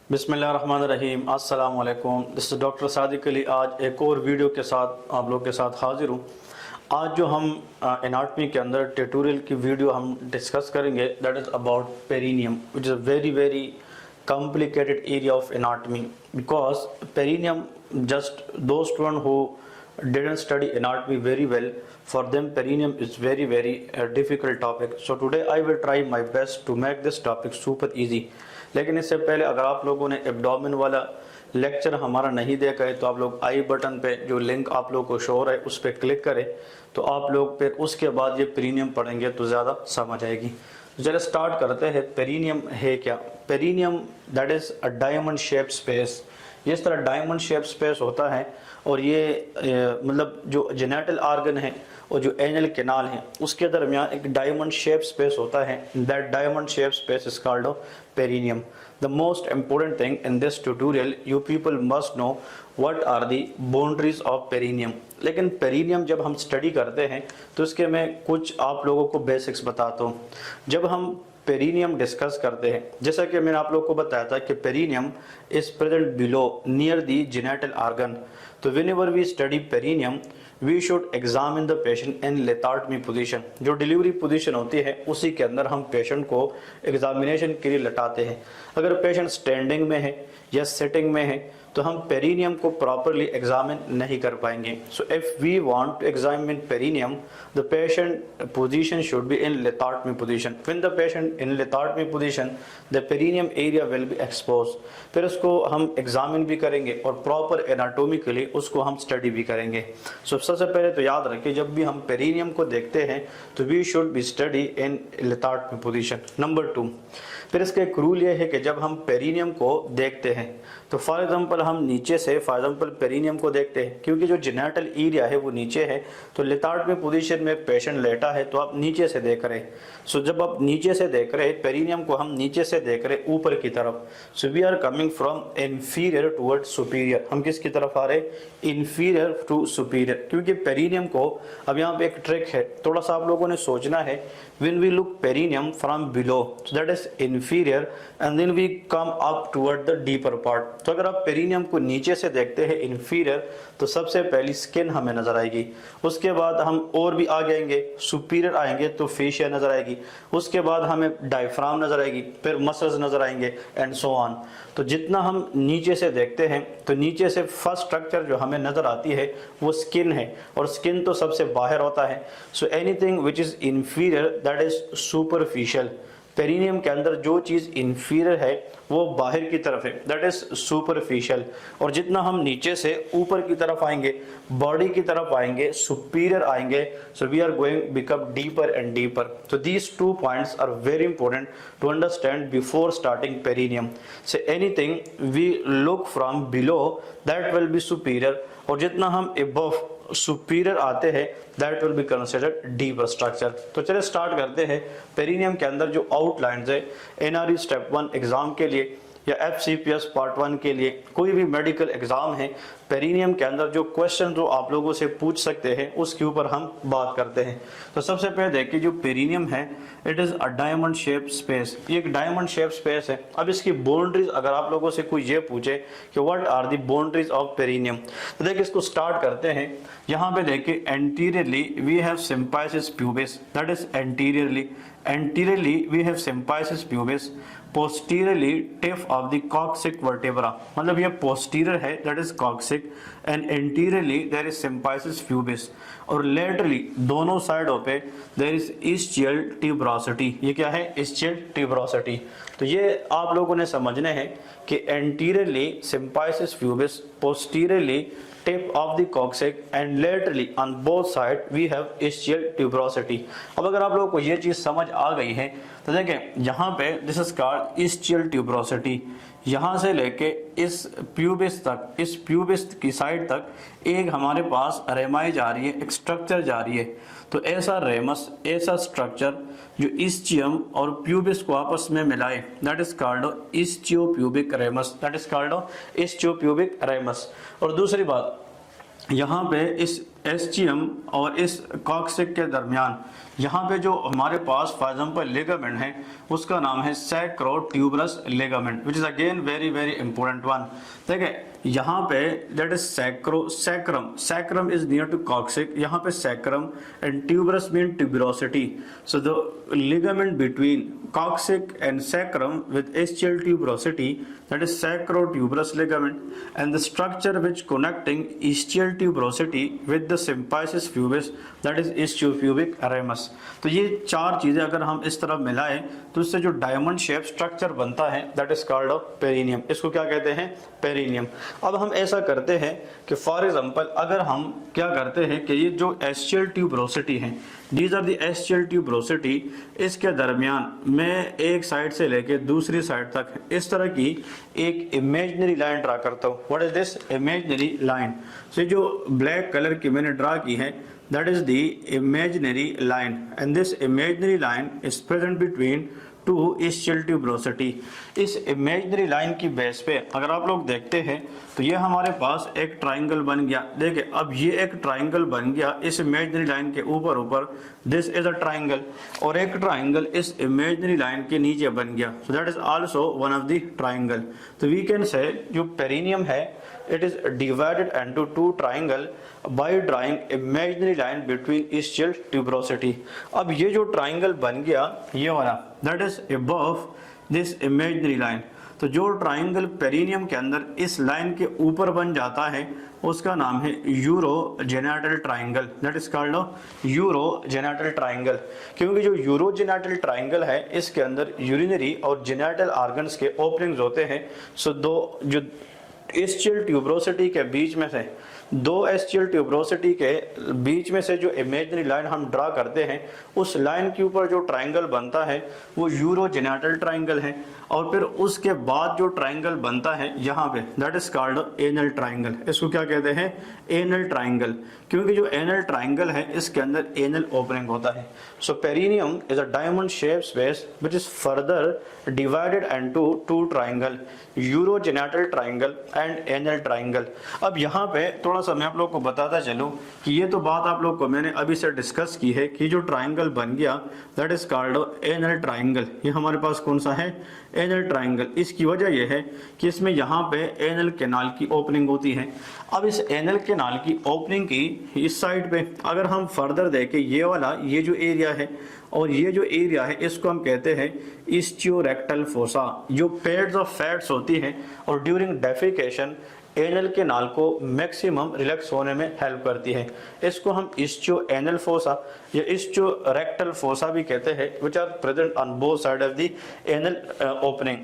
बिस्मिल्लाहिर्रहमानिर्रहीम, अस्सलाम वालेकुम। This is doctor Sadiq Ali. आज एक और वीडियो के साथ आप लोग के साथ हाजिर हूँ। आज जो हम एनाटमी के अंदर ट्यूटोरियल की वीडियो हम डिस्कस करेंगे, that is about perineum, which is a very very complicated area of anatomy, because perineum, just those students who didn't study anatomy very well, for them perineum is very very difficult topic. So today I will try my best to make this topic super easy. लेकिन इससे पहले अगर आप लोगों ने abdomen वाला lecture हमारा नहीं देखा है तो आप लोग आई बटन पे जो लिंक आप लोग को शो हो रहा है उस पर क्लिक करें, तो आप लोग फिर उसके बाद ये पेरिनियम पढ़ेंगे तो ज़्यादा समझ आएगी। तो चलिए स्टार्ट करते हैं। पेरिनियम है क्या? Perineum that is a diamond shape space. इस तरह डायमंड शेप स्पेस होता है और ये मतलब जो जेनेटल आर्गन है और जो एनल कैनाल है उसके दरमियान एक डायमंड शेप स्पेस होता है। That diamond shape space is called perineum. The most important thing in this tutorial, you people must know what are the boundaries of perineum. लेकिन पेरिनियम जब हम स्टडी करते हैं तो इसके मैं कुछ आप लोगों को बेसिक्स बताता हूँ। जब हम पेरिनियम डिस्कस करते हैं, जैसा कि मैंने आप लोगों को बताया था कि perineum is present below near the genital organ. तो whenever we study perineum we should examine the patient in lithotomy position. जो डिलीवरी पोजीशन होती है उसी के अंदर हम पेशेंट को एग्जामिनेशन के लिए लटाते हैं। अगर पेशेंट स्टैंडिंग में है या सिटिंग में है तो हम पेरिनियम को प्रॉपरली एग्जामिन नहीं कर पाएंगे। So if we want to examine perineum, the patient position should be in lithotomy position. When the patient in lithotomy position the perineum area will be expose. फिर उसको हम एग्जामिन भी करेंगे और प्रॉपर एनाटोमिकली उसको हम स्टडी भी करेंगे। सो सबसे पहले तो याद रखिए, जब भी हम पेरिनियम को देखते हैं तो we should be study in lithotomy position. Number 2, फिर इसका एक रूल ये है कि जब हम पेरिनियम को देखते हैं तो फॉर एग्जांपल हम नीचे से फॉर एग्जांपल पेरिनियम को देखते हैं, क्योंकि जो जेनेटल एरिया है वो नीचे है, तो लेथार्टमी पोजीशन में पेशेंट लेटा है तो आप नीचे से देख रहे हैं। सो जब आप नीचे से देख रहे हैं पेरिनियम को, हम नीचे से देख रहे हैं ऊपर की तरफ। So we are coming from inferior toward superior. हम किसकी तरफ आ रहे हैं? Inferior to superior. क्योंकि पेरिनियम को, अब यहाँ पे एक ट्रिक है, थोड़ा सा आप लोगों ने सोचना है। When we look perineum from below, so that is inferior, and then we come up toward the deeper part. तो अगर आप पेरिनियम को नीचे से देखते हैं इंफीरियर, तो सबसे पहली स्किन हमें नजर आएगी। उसके बाद हम और भी आगे आएंगे, सुपीरियर आएंगे तो फेशिया नजर आएगी। उसके बाद हमें डायफ्राम नजर आएगी, फिर मसल्स नजर आएंगे एंड सो ऑन। तो जितना हम नीचे से देखते हैं तो नीचे से फर्स्ट स्ट्रक्चर जो हमें नजर आती है वो स्किन है, और स्किन तो सबसे बाहर होता है। So anything which is inferior that is superficial. Perineum के अंदर जो चीज़ इंफीरियर है वो बाहर की तरफ है, दैट इज सुपरफिशियल। और जितना हम नीचे से ऊपर की तरफ आएंगे, बॉडी की तरफ आएंगे, सुपीरियर आएंगे, so we are going become deeper and deeper. तो these 2 points are very important to understand before starting perineum. So anything we look from below that will be superior, और जितना हम अबव सुपीरियर आते हैं that will be considered deeper structure. तो चलिए start करते हैं। पेरिनियम के अंदर जो आउटलाइंस है एनआरई स्टेप 1 एग्जाम के लिए या एफसीपीएस पार्ट 1 के लिए, कोई भी मेडिकल एग्जाम है, पेरिनियम के अंदर जो क्वेश्चन जो आप लोगों से पूछ सकते हैं उसके ऊपर हम बात करते हैं। तो सबसे पहले देखिए जो पेरिनियम है, it is a diamond shape space. ये एक डायमंड शेप स्पेस है। अब इसकी बाउंड्रीज अगर आप लोगों से कोई ये पूछे कि what are the boundaries of perineum, तो देखिए इसको स्टार्ट करते हैं। यहाँ पे देखिए anteriorly we have symphysis pubis, that is anteriorly. Anteriorly we have symphysis pubis, posteriorly tip of the coccyx vertebra, मतलब ये पोस्टीरियर है that is coccyx, and anteriorly there is symphysis pubis, और लेटरली दोनों साइडों पे देयर इज इस्चियल ट्यूबरोसिटी। ये क्या है? Ischial tuberosity. तो ये आप लोगों ने समझने हैं कि anteriorly symphysis pubis, posteriorly tip of the coccyx and laterally on both sides we have ischial tuberosity। अब अगर आप लोगों को ये चीज समझ आ गई है तो देखें यहाँ पे this is called ischial tuberosity। यहाँ से लेके इस प्यूबिस तक, इस प्यूबिस की साइड तक एक हमारे पास रेमाई जा रही है, एक स्ट्रक्चर जा रही है। तो ऐसा रेमस, ऐसा स्ट्रक्चर जो इस्चियम और प्यूबिस को आपस में मिलाए, that is called ischiopubic ramus, that is called ischiopubic ramus. और दूसरी बात, यहाँ पे इस एस्चियम और इस कॉक्सिक के दरमियान यहाँ पे जो हमारे पास फॉर एग्जाम्पल लिगामेंट है उसका नाम है sacrotuberous ligament, which is again very very important one. देखिए यहाँ पे that is sacrum, sacrum is near to coccyx, यहाँ पे sacrum and tuberous mean tuberosity. So the ligament between coccyx and sacrum with ischial tuberosity, that is sacrotuberous ligament, and the structure which connecting ischial tuberosity with the symphysis pubis, that is ischiopubic ramus। तो ये चार चीजें अगर हम इस तरह मिलाएं तो इससे जो डायमंड शेप स्ट्रक्चर बनता है that is called off perineum. इसको क्या कहते हैं? पेरिनियम। अब हम ऐसा करते हैं कि फॉर एग्जांपल अगर हम क्या करते हैं कि ये जो एस्चियल ट्यूबरोसिटी है, दीज आर द एस्चियल ट्यूबरोसिटी, इसके दरमियान मैं एक साइड से लेके दूसरी साइड तक इस तरह की एक इमेजिनरी लाइन ड्रा करता हूँ। What is this? Imaginary line. So जो ब्लैक कलर की मैंने ड्रा की है that is the imaginary line, and this imaginary line is present between two ischial tuberosity। इस imaginary line की बेस पे अगर आप लोग देखते हैं तो ये हमारे पास एक ट्राइंगल बन गया। देखिए अब ये एक ट्राइंगल बन गया इस imaginary line के ऊपर दिस इज अ ट्राइंगल, और एक ट्राइंगल इस imaginary line के नीचे बन गया। सो that is also one of the triangle. तो वी कैन से जो पेरिनियम है it is divided into two triangle by drawing imaginary line between ischial tuberosity। अब ये जो ट्राइंगल बन गया ये वाला that is above this imaginary line, तो जो ट्राइंगल पेरिनियम के अंदर इस लाइन के ऊपर बन जाता है उसका नाम है urogenital triangle, that is called urogenital triangle. क्योंकि जो यूरोजेनाइटल ट्राइंगल है इसके अंदर यूरिनरी और जेनाइटल ऑर्गन्स के ओपनिंग्स होते हैं। सो दो जो एस्चियल ट्यूबरोसिटी के बीच में से जो इमेजिनरी लाइन हम ड्रा करते हैं उस लाइन के ऊपर जो ट्राइंगल बनता है वो यूरोजेनाइटल ट्राइंगल है, और फिर उसके बाद जो ट्राइंगल बनता है यहाँ पे that is called anal triangle. इसको क्या कहते हैं? Anal triangle. क्योंकि जो एनल ट्राइंगल है इसके अंदर एनल ओपनिंग होता है। So perineum is a diamond shape space which is further divided into two triangle, urogenital triangle and anal triangle. अब यहाँ पे थोड़ा सा मैं आप लोग को बताता चलूँ कि ये तो बात आप लोग को मैंने अभी से डिस्कस की है कि जो ट्राइंगल बन गया that is called anal triangle. ये हमारे पास कौन सा है? Anal triangle. इसकी वजह यह है कि इसमें यहाँ पे एनल कैनाल की ओपनिंग होती है। अब इस एनल कैनाल की ओपनिंग की इस साइड पे अगर हम फर्दर देखें ये वाला ये जो एरिया है और ये जो एरिया है इसको हम कहते हैं इस्चियोरेक्टल फोसा। जो पेड्स ऑफ फैट्स होती है और ड्यूरिंग डेफिकेशन एनल के नाल को मैक्सिमम रिलैक्स होने में हेल्प करती है। इसको हम इस्चियो एनल फोसा या इस्चियो रेक्टल फोसा भी कहते हैं, which are present on both side of the anal opening.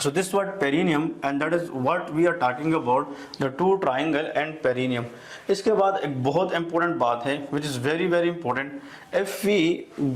So this word perineum, and that is what we are talking about, the two triangle and perineum। इसके बाद एक बहुत important बात है which is very very important, if we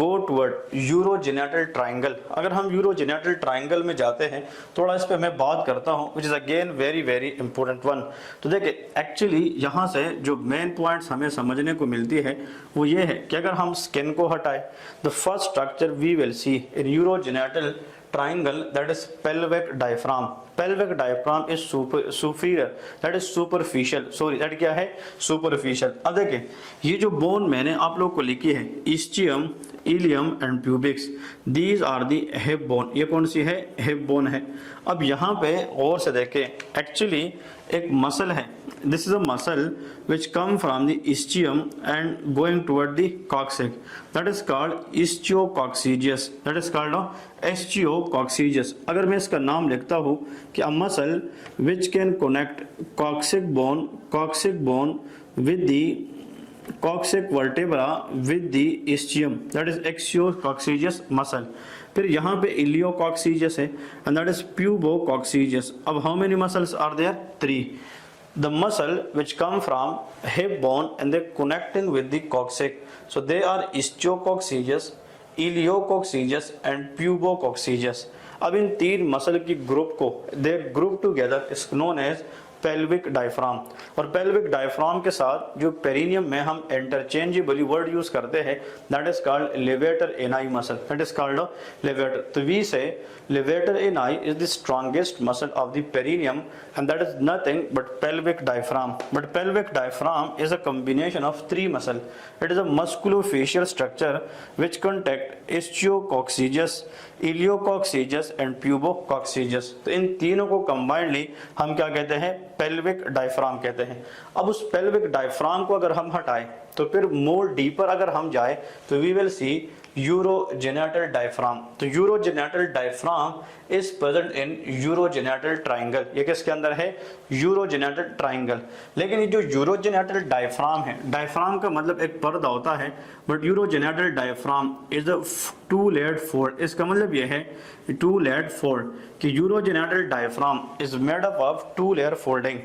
go toward urogenital triangle, अगर हम urogenital triangle में जाते हैं थोड़ा इस पे मैं बात करता हूँ which is again very very important one। तो देखिए एक्चुअली यहाँ से जो मेन पॉइंट्स हमें समझने को मिलती है वो ये है कि अगर हम स्किन को हटाए the first structure we will see in urogenital triangle, that is pelvic diaphragm। pelvic diaphragm is superior, that is superficial, sorry that क्या है? superficial। अब देखिए ये जो बोन मैंने आप लोग को लिखी है ischium, ilium and pubics, these are the hip bone। ये कौन सी है? hip bone है। अब यहाँ पे और से देखें एक्चुअली एक मसल है, this is a muscle which come from the ischium and going toward the coccyx, that is called ischio-coccygeus, that is called ischio-coccygeus। अगर मैं इसका नाम लिखता हूँ कि a muscle which can connect coccyx bone with the coccyx vertebra with the ischium, that is ischio-coccygeus muscle। फिर यहाँ पे इलियोकॉक्सीजियस है and that is pubococcygis। अब how many muscles are there? 3। The muscle which come from hip bone and they connecting with the coccyx, so they are ischio-coccygeus, इलियोकॉक्सीजियस and pubococcygis। अब इन तीन muscle की group को they group together is known as pelvic diaphragm. और pelvic diaphragm के साथ जो perineum में हम इंटरचेंजेबली वर्ड यूज करते हैं, that is called levator एनाई muscle, that is called levator. तो वी से levator एनाई is the strongest muscle of the perineum and that is nothing but pelvic diaphragm. But pelvic diaphragm is a combination of three muscle. It is a musculofacial structure which contact ischiococcygis, iliococcygeus and pubococcygeus. तो इन तीनों को combinedly हम क्या कहते हैं, pelvic diaphragm कहते हैं। अब उस pelvic diaphragm को अगर हम हटाएं तो फिर मोर डीपर अगर हम जाए तो we will see urogenital diaphragm। तो urogenital diaphragm is present in urogenital triangle। ये किसके अंदर है, urogenital triangle। लेकिन ये जो urogenital diaphragm है, diaphragm का मतलब एक पर्दा होता है, but urogenital diaphragm is a two layered fold। इसका मतलब ये है two layered fold कि urogenital diaphragm is made up of two layer folding।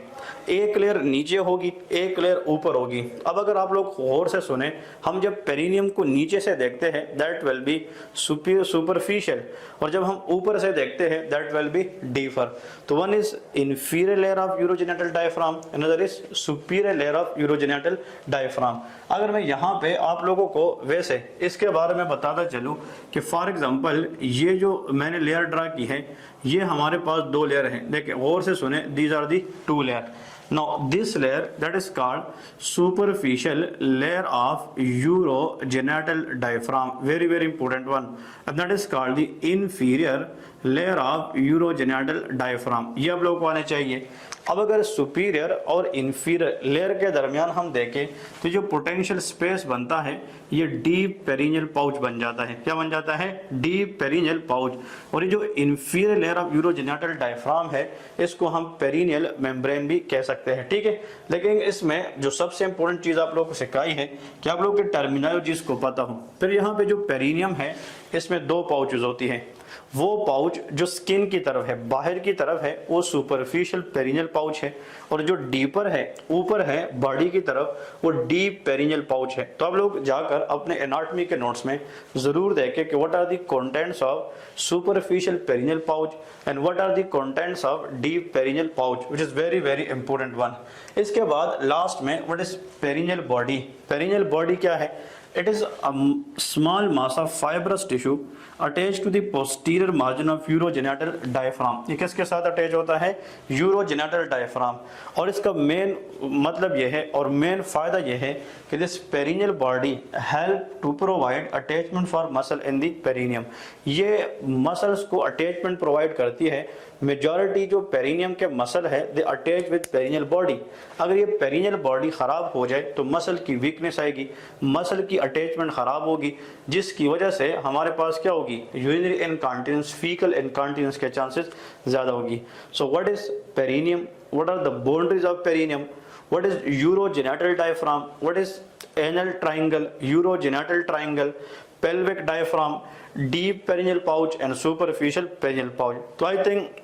एक लेयर नीचे होगी, एक लेयर ऊपर होगी। अब अगर आप लोग गौर से सुने, हम जब पेरिनियम को नीचे से देखते हैं दैट विल बी सुपरफिशियल, और जब हम ऊपर से देखते हैं दैट विल बी डीपर। तो one is inferior layer of urogenital diaphragm, another is superior layer of urogenital diaphragm. अगर मैं यहाँ पे आप लोगों को वैसे इसके बारे में बताता चलूँ कि फॉर एग्जांपल ये जो मैंने लेयर ड्रा की है, ये हमारे पास दो लेयर हैं। देखिए गौर से सुने, these are the two layer. Now this layer that is called superficial layer of urogenital diaphragm, very important one, and that is called the inferior layer of urogenital diaphragm। ये आप लोगों को आने चाहिए। अब अगर सुपीरियर और इंफीरियर लेयर के दरमियान हम देखें तो जो पोटेंशियल स्पेस बनता है ये डीप पेरिनियल पाउच बन जाता है। क्या बन जाता है, डीप पेरिनियल पाउच। और ये जो inferior layer of urogenital diaphragm है इसको हम पेरिनियल मेम्ब्रेन भी कह सकते हैं, ठीक है। लेकिन इसमें जो सबसे इंपॉर्टेंट चीज आप लोगों को सिखाई है कि आप लोगों के टर्मिनोलॉजीज को पता हो। फिर यहाँ पे जो पेरिनियम है इसमें दो पाउचेज होती हैं। वो पाउच जो स्किन की तरफ है, बाहर की तरफ है, वो सुपरफिशियल पेरिनियल पाउच है, और जो डीपर है, ऊपर है बॉडी की तरफ, वो डीप पेरिनियल पाउच है। तो आप लोग जाकर अपने एनाटॉमी के नोट्स में जरूर देखें कि what are the contents of superficial perineal pouch and what are the contents of deep perineal pouch, which is very important one. इसके बाद लास्ट में what is perineal body. Perineal body क्या है, it is a small mass of fibrous tissue attached to the posterior margin of urogenital diaphragm। ये किसके साथ attach होता है, urogenital diaphragm। और इसका मेन मतलब ये है और मेन फायदा ये है कि this perineal body help to provide attachment for muscle in the perineum. ये मसल्स को अटैचमेंट प्रोवाइड करती है। मेजॉरिटी जो पेरिनियम के मसल है they attach with perineal body. अगर ये पेरिनियल बॉडी खराब हो जाए तो मसल की वीकनेस आएगी, मसल की अटैचमेंट खराब होगी, जिसकी वजह से हमारे पास क्या होगी, यूरिनरी इनकॉन्टिनेंस, फीकल इनकॉन्टिनेंस के चांसेस ज्यादा होगी। So what is perineum, what are the boundaries of perineum, what is urogenital diaphragm, what is anal triangle, urogenital triangle, pelvic diaphragm, deep perineal pouch and superficial perineal pouch। तो I think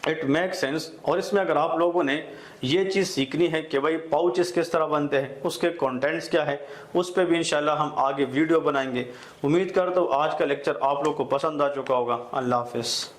it make sense. और इसमें अगर आप लोगों ने ये चीज़ सीखनी है कि भाई पाउचेस किस तरह बनते हैं, उसके कंटेंट्स क्या है, उस पर भी इंशाल्लाह हम आगे वीडियो बनाएंगे। उम्मीद करता हूँ आज का लेक्चर आप लोग को पसंद आ चुका होगा। अल्लाह हाफिज़।